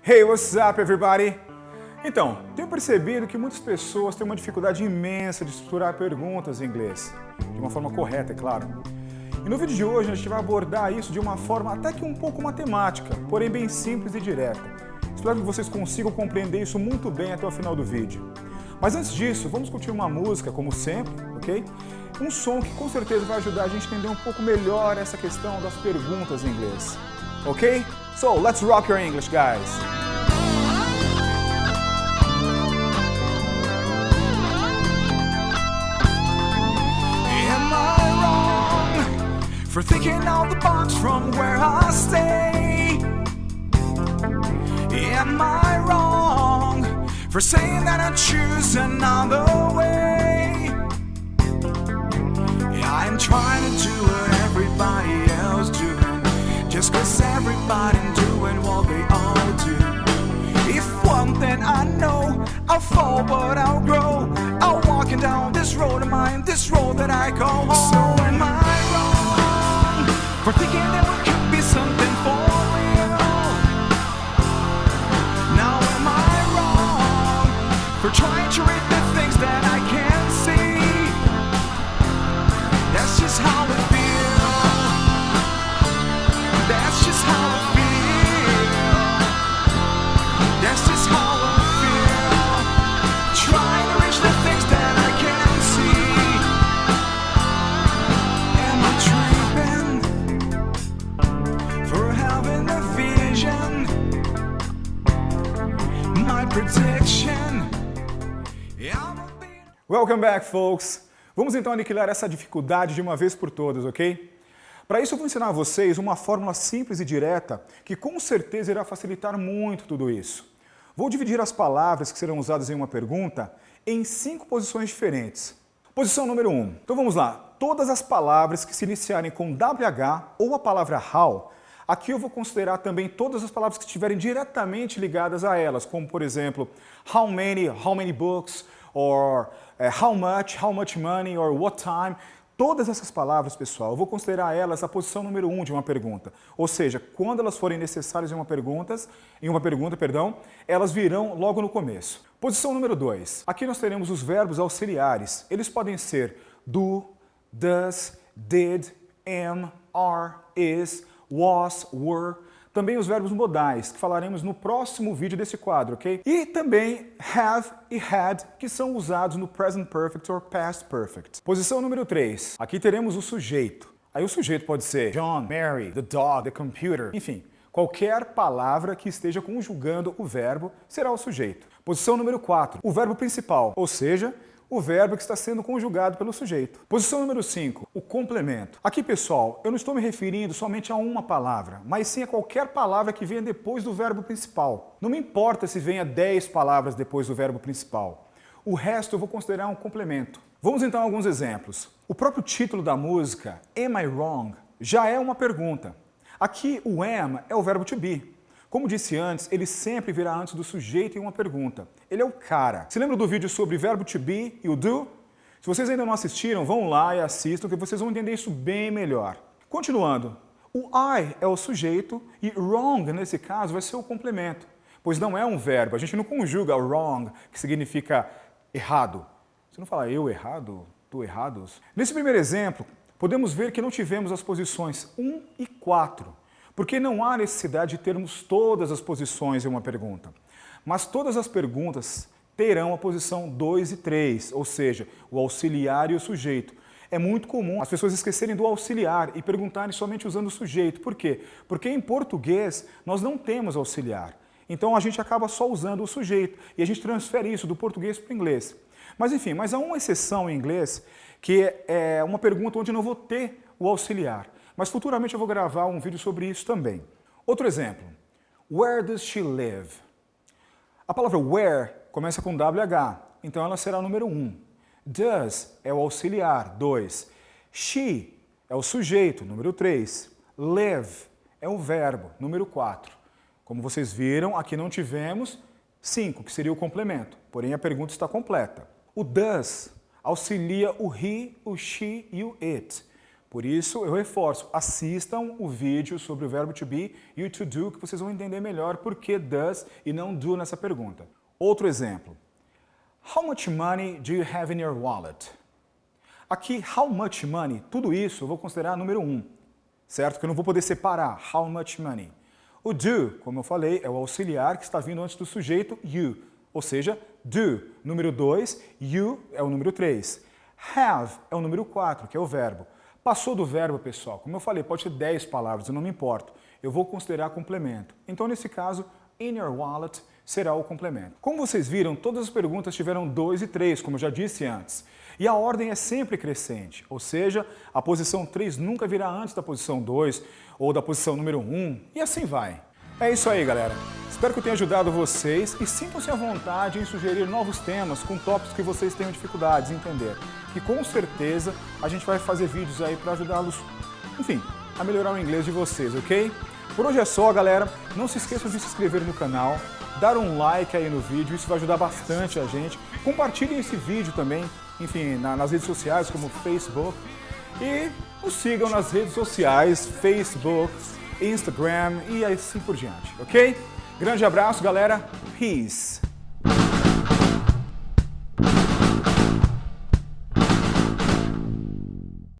Hey, what's up, everybody? Então, tenho percebido que muitas pessoas têm uma dificuldade imensa de estruturar perguntas em inglês, de uma forma correta, é claro. E no vídeo de hoje a gente vai abordar isso de uma forma até que um pouco matemática, porém bem simples e direta. Espero que vocês consigam compreender isso muito bem até o final do vídeo. Mas antes disso, vamos curtir uma música, como sempre, ok? Um som que com certeza vai ajudar a gente a entender um pouco melhor essa questão das perguntas em inglês. Ok? So, let's rock your English, guys! For thinking out the box from where I stay? Am I wrong for saying that I choose another way? I'm trying to do what everybody else doing, just cause everybody doing what they all do. If one thing I know, I'll fall but I'll grow. I'm walking down this road of mine, this road that I call home. So am I wrong for thinking that we could be something for real? Now am I wrong for trying to read the things that I can't see? That's just how it feels. That's just how it feels. That's just how it feels. Trying to reach the things that I can't see. Am I tripping for having a vision? My prediction. Welcome back, folks! Vamos então aniquilar essa dificuldade de uma vez por todas, ok? Para isso eu vou ensinar a vocês uma fórmula simples e direta que com certeza irá facilitar muito tudo isso. Vou dividir as palavras que serão usadas em uma pergunta em 5 posições diferentes. Posição número 1. Então vamos lá. Todas as palavras que se iniciarem com WH ou a palavra how, aqui eu vou considerar também todas as palavras que estiverem diretamente ligadas a elas, como por exemplo, how many books, or how much money, or what time. Todas essas palavras, pessoal, eu vou considerar elas a posição número 1 de uma pergunta. Ou seja, quando elas forem necessárias em uma pergunta, elas virão logo no começo. Posição número 2. Aqui nós teremos os verbos auxiliares. Eles podem ser do, does, did, am, are, is, was, were. Também os verbos modais, que falaremos no próximo vídeo desse quadro, ok? E também have e had, que são usados no present perfect or past perfect. Posição número 3. Aqui teremos o sujeito. Aí o sujeito pode ser John, Mary, the dog, the computer, enfim. Qualquer palavra que esteja conjugando o verbo será o sujeito. Posição número 4. O verbo principal, ou seja, o verbo que está sendo conjugado pelo sujeito. Posição número 5, o complemento. Aqui, pessoal, eu não estou me referindo somente a uma palavra, mas sim a qualquer palavra que venha depois do verbo principal. Não me importa se venha 10 palavras depois do verbo principal. O resto eu vou considerar um complemento. Vamos então a alguns exemplos. O próprio título da música, Am I Wrong?, já é uma pergunta. Aqui o am é o verbo to be. Como disse antes, ele sempre virá antes do sujeito em uma pergunta. Ele é o cara. Se lembra do vídeo sobre verbo to be e o do? Se vocês ainda não assistiram, vão lá e assistam que vocês vão entender isso bem melhor. Continuando, o I é o sujeito e wrong, nesse caso, vai ser o complemento. Pois não é um verbo, a gente não conjuga wrong, que significa errado. Você não fala eu errado, tu errados. Nesse primeiro exemplo, podemos ver que não tivemos as posições 1 e 4. Porque não há necessidade de termos todas as posições em uma pergunta. Mas todas as perguntas terão a posição 2 e 3, ou seja, o auxiliar e o sujeito. É muito comum as pessoas esquecerem do auxiliar e perguntarem somente usando o sujeito. Por quê? Porque em português nós não temos auxiliar. Então a gente acaba só usando o sujeito e a gente transfere isso do português para o inglês. Mas enfim, mas há uma exceção em inglês que é uma pergunta onde eu não vou ter o auxiliar. Mas futuramente eu vou gravar um vídeo sobre isso também. Outro exemplo. Where does she live? A palavra where começa com WH, então ela será o número 1. Does é o auxiliar, 2. She é o sujeito, número 3. Live é o verbo, número 4. Como vocês viram, aqui não tivemos 5, que seria o complemento, porém a pergunta está completa. O does auxilia o he, o she e o it. Por isso, eu reforço, assistam o vídeo sobre o verbo to be e o to do, que vocês vão entender melhor por que does e não do nessa pergunta. Outro exemplo. How much money do you have in your wallet? Aqui, how much money, tudo isso eu vou considerar número 1, certo? Que eu não vou poder separar, how much money. O do, como eu falei, é o auxiliar que está vindo antes do sujeito you, ou seja, do, número 2, you é o número 3. Have é o número 4, que é o verbo. Passou do verbo, pessoal, como eu falei, pode ser 10 palavras, eu não me importo. Eu vou considerar complemento. Então, nesse caso, in your wallet será o complemento. Como vocês viram, todas as perguntas tiveram 2 e 3, como eu já disse antes. E a ordem é sempre crescente, ou seja, a posição 3 nunca virá antes da posição 2 ou da posição número 1, e assim vai. É isso aí, galera. Espero que eu tenha ajudado vocês e sintam-se à vontade em sugerir novos temas com tópicos que vocês tenham dificuldades em entender. E com certeza a gente vai fazer vídeos aí para ajudá-los, enfim, a melhorar o inglês de vocês, ok? Por hoje é só, galera. Não se esqueçam de se inscrever no canal, dar um like aí no vídeo, isso vai ajudar bastante a gente. Compartilhem esse vídeo também, enfim, nas redes sociais como Facebook. E nos sigam nas redes sociais, Facebook, Instagram e assim por diante, ok? Grande abraço, galera. Peace!